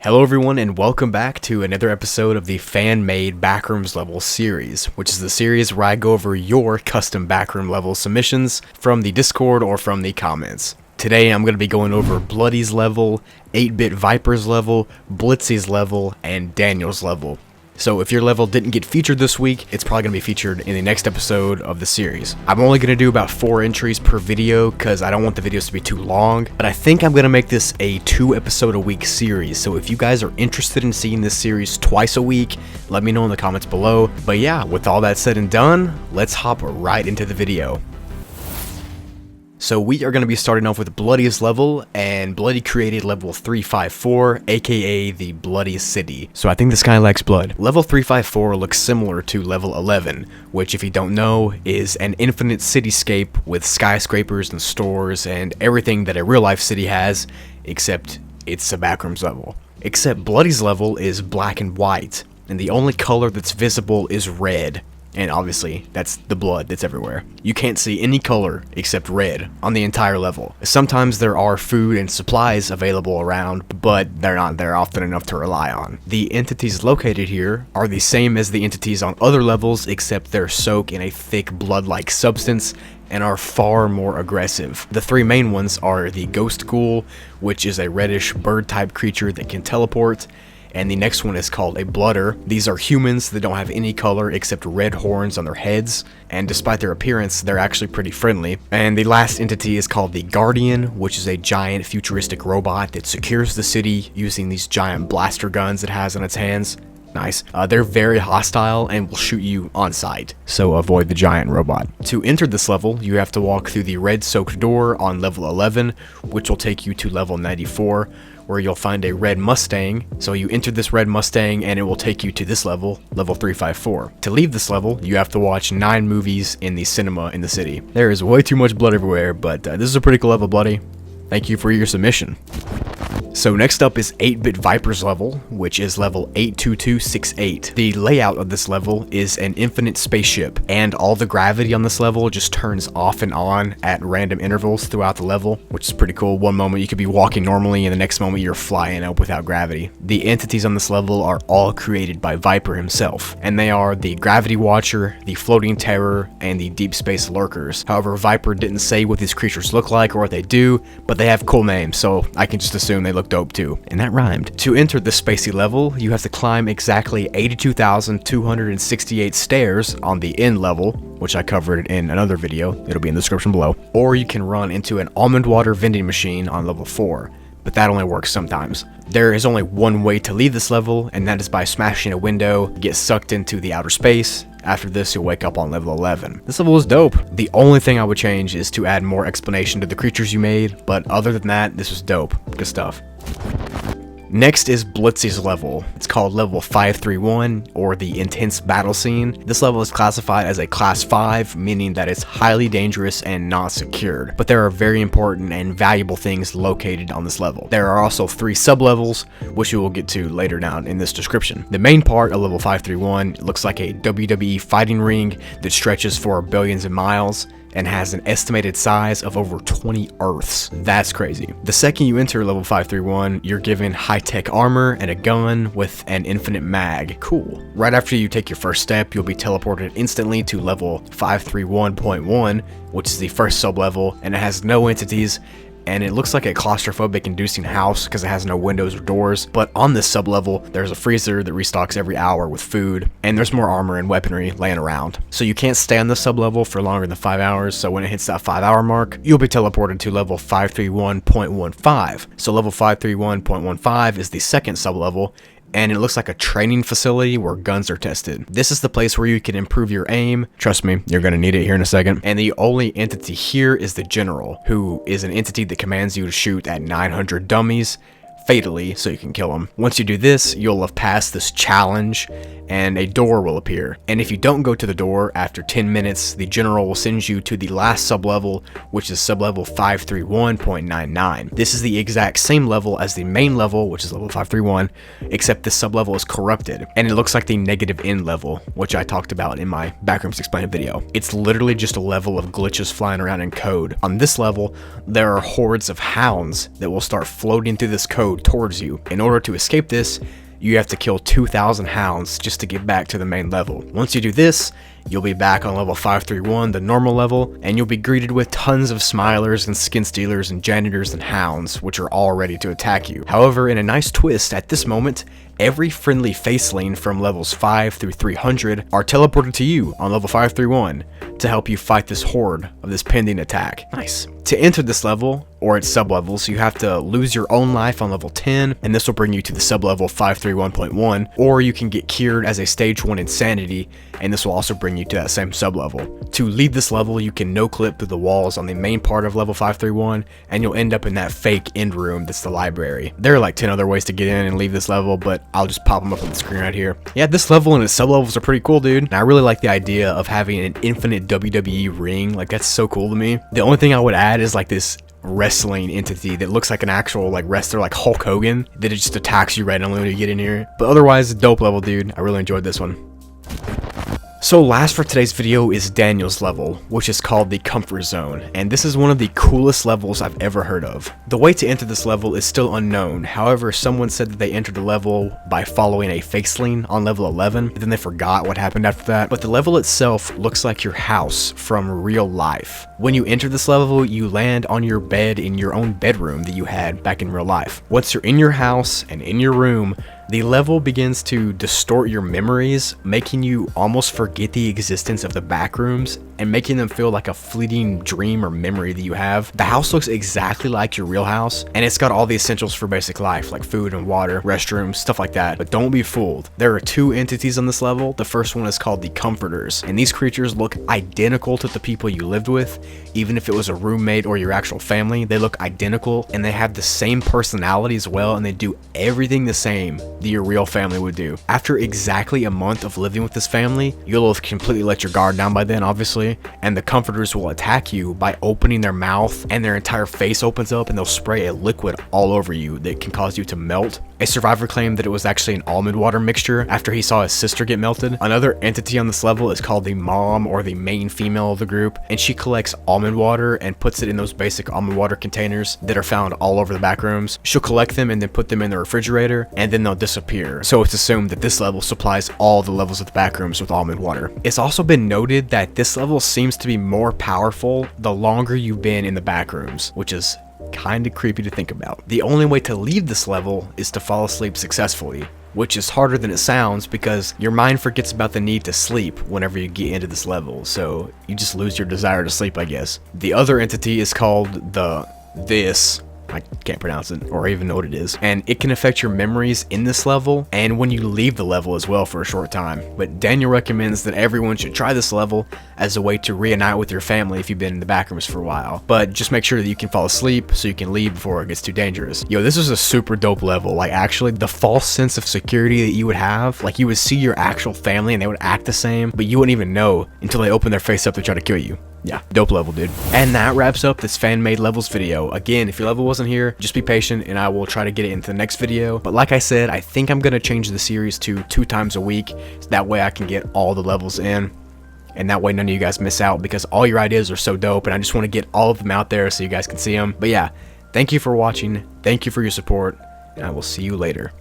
Hello everyone and welcome back to another episode of the fan-made Backrooms level series, which is the series where I go over your custom backroom level submissions from the Discord or from the comments. Today I'm going to be going over Bloody's level, 8-Bit Viper's level, Blitzy's level, and Daniel's level. So if your level didn't get featured this week, it's probably going to be featured in the next episode of the series. I'm only going to do about 4 entries per video because I don't want the videos to be too long, but I think I'm going to make this a 2-episode a week series. So if you guys are interested in seeing this series twice a week, let me know in the comments below. But yeah, with all that said and done, let's hop right into the video. So we are going to be starting off with Bloody's level, and Bloody created level 354, aka the Bloody City. So I think this guy likes blood. Level 354 looks similar to level 11, which if you don't know is an infinite cityscape with skyscrapers and stores and everything that a real life city has, except it's a Backrooms level. Except Bloody's level is black and white, and the only color that's visible is red. And obviously, that's the blood that's everywhere. You can't see any color except red on the entire level. Sometimes there are food and supplies available around, but they're not there often enough to rely on. The entities located here are the same as the entities on other levels, except they're soaked in a thick blood-like substance and are far more aggressive. The 3 main ones are the Ghost Ghoul, which is a reddish bird-type creature that can teleport, and the next one is called a Blooder. These are humans that don't have any color except red horns on their heads, and despite their appearance, they're actually pretty friendly. And the last entity is called the Guardian, which is a giant futuristic robot that secures the city using these giant blaster guns it has on its hands. Nice. They're very hostile and will shoot you on sight, so avoid the giant robot. To enter this level, you have to walk through the red soaked door on level 11, which will take you to level 94, where you'll find a red Mustang. So you enter this red Mustang and it will take you to this level, level 354. To leave this level, you have to watch 9 movies in the cinema in the city. There is way too much blood everywhere, but this is a pretty cool level, Bloody. Thank you for your submission. So next up is 8-Bit Viper's level, which is level 82268. The layout of this level is an infinite spaceship, and all the gravity on this level just turns off and on at random intervals throughout the level, which is pretty cool. One moment you could be walking normally, and the next moment you're flying up without gravity. The entities on this level are all created by Viper himself, and they are the Gravity Watcher, the Floating Terror, and the Deep Space Lurkers. However, Viper didn't say what these creatures look like or what they do, but they have cool names, so I can just assume they look dope too, and that rhymed. To enter this spacey level, you have to climb exactly 82,268 stairs on the end level, which I covered in another video, it'll be in the description below, or you can run into an almond water vending machine on level 4, but that only works sometimes. There is only one way to leave this level, and that is by smashing a window, get sucked into the outer space. After this, you'll wake up on level 11. This level is dope. The only thing I would change is to add more explanation to the creatures you made, but other than that, this was dope. Good stuff. Next is Blitzy's level. It's called level 531, or the Intense Battle Scene. This level is classified as a class 5, meaning that it's highly dangerous and not secured, but there are very important and valuable things located on this level. There are also 3 sub-levels, which we will get to later down in this description. The main part of level 531 looks like a WWE fighting ring that stretches for billions of miles, and has an estimated size of over 20 Earths. That's crazy. The second you enter level 531, you're given high-tech armor and a gun with an infinite mag. Cool. Right after you take your first step, you'll be teleported instantly to level 531.1, which is the first sub-level, and it has no entities, and it looks like a claustrophobic inducing house because it has no windows or doors. But on this sub-level, there's a freezer that restocks every hour with food, and there's more armor and weaponry laying around. So you can't stay on the sub-level for longer than 5 hours, so when it hits that 5-hour mark, you'll be teleported to level 531.15. So level 531.15 is the second sub-level, and it looks like a training facility where guns are tested. This is the place where you can improve your aim. Trust me, you're gonna need it here in a second. And the only entity here is the General, who is an entity that commands you to shoot at 900 dummies fatally so you can kill them. Once you do this, you'll have passed this challenge and a door will appear. And if you don't go to the door after 10 minutes, the General will send you to the last sublevel, which is sublevel 531.99. This is the exact same level as the main level, which is level 531, except this sublevel is corrupted, and it looks like the negative end level, which I talked about in my Backrooms Explained video. It's literally just a level of glitches flying around in code. On this level, there are hordes of hounds that will start floating through this code float towards you. In order to escape this, you have to kill 2,000 hounds just to get back to the main level. Once you do this, you'll be back on level 531, the normal level, and you'll be greeted with tons of smilers and skin stealers and janitors and hounds, which are all ready to attack you. However, in a nice twist, at this moment, every friendly faceling from levels 5 through 300 are teleported to you on level 531 to help you fight this horde of this pending attack. Nice. To enter this level, or its sublevels, you have to lose your own life on level 10, and this will bring you to the sublevel 531.1, or you can get cured as a stage 1 insanity, and this will also bring you to that same sublevel. To leave this level, you can no-clip through the walls on the main part of level 531, and you'll end up in that fake end room that's the library. There are like 10 other ways to get in and leave this level, but I'll just pop them up on the screen right here. Yeah, this level and its sublevels are pretty cool, dude. And I really like the idea of having an infinite WWE ring. Like, that's so cool to me. The only thing I would add is like this wrestling entity that looks like an actual like wrestler, like Hulk Hogan, that it just attacks you randomly when you get in here. But otherwise, dope level, dude. I really enjoyed this one. So last for today's video is Daniel's level, which is called the Comfort Zone, and this is one of the coolest levels I've ever heard of. The way to enter this level is still unknown. However, someone said that they entered the level by following a faceling on level 11, and then they forgot what happened after that. But the level itself looks like your house from real life. When you enter this level, you land on your bed in your own bedroom that you had back in real life. Once you're in your house and in your room, the level begins to distort your memories, making you almost forget the existence of the backrooms and making them feel like a fleeting dream or memory that you have. The house looks exactly like your real house, and it's got all the essentials for basic life, like food and water, restrooms, stuff like that. But don't be fooled. There are two entities on this level. The first one is called the Comforters, and these creatures look identical to the people you lived with. Even if it was a roommate or your actual family, they look identical, and they have the same personality as well, and they do everything the same that your real family would do. After exactly a month of living with this family, you'll have completely let your guard down by then, obviously, and the Comforters will attack you by opening their mouth, and their entire face opens up, and they'll spray a liquid all over you that can cause you to melt. A survivor claimed that it was actually an almond water mixture after he saw his sister get melted. Another entity on this level is called the mom, or the main female of the group, and she collects almond water and puts it in those basic almond water containers that are found all over the backrooms. She'll collect them and then put them in the refrigerator, and then they'll disappear. So it's assumed that this level supplies all the levels of the backrooms with almond water. It's also been noted that this level seems to be more powerful the longer you've been in the backrooms, which is kinda creepy to think about. The only way to leave this level is to fall asleep successfully, which is harder than it sounds because your mind forgets about the need to sleep whenever you get into this level, so you just lose your desire to sleep, I guess. The other entity is called this. I can't pronounce it or even know what it is, and it can affect your memories in this level and when you leave the level as well for a short time. But Daniel recommends that everyone should try this level as a way to reunite with your family if you've been in the backrooms for a while, but just make sure that you can fall asleep so you can leave before it gets too dangerous. Yo, this is a super dope level. Like, actually, the false sense of security that you would have, like you would see your actual family and they would act the same, but you wouldn't even know until they open their face up to try to kill you. Yeah, dope level, dude. And that wraps up this fan-made levels video. Again, if your level wasn't here, just be patient and I will try to get it into the next video. But like I said, I think I'm gonna change the series to 2 times a week, so that way I can get all the levels in. And that way none of you guys miss out, because all your ideas are so dope and I just want to get all of them out there so you guys can see them. But yeah, thank you for watching, thank you for your support, and I will see you later.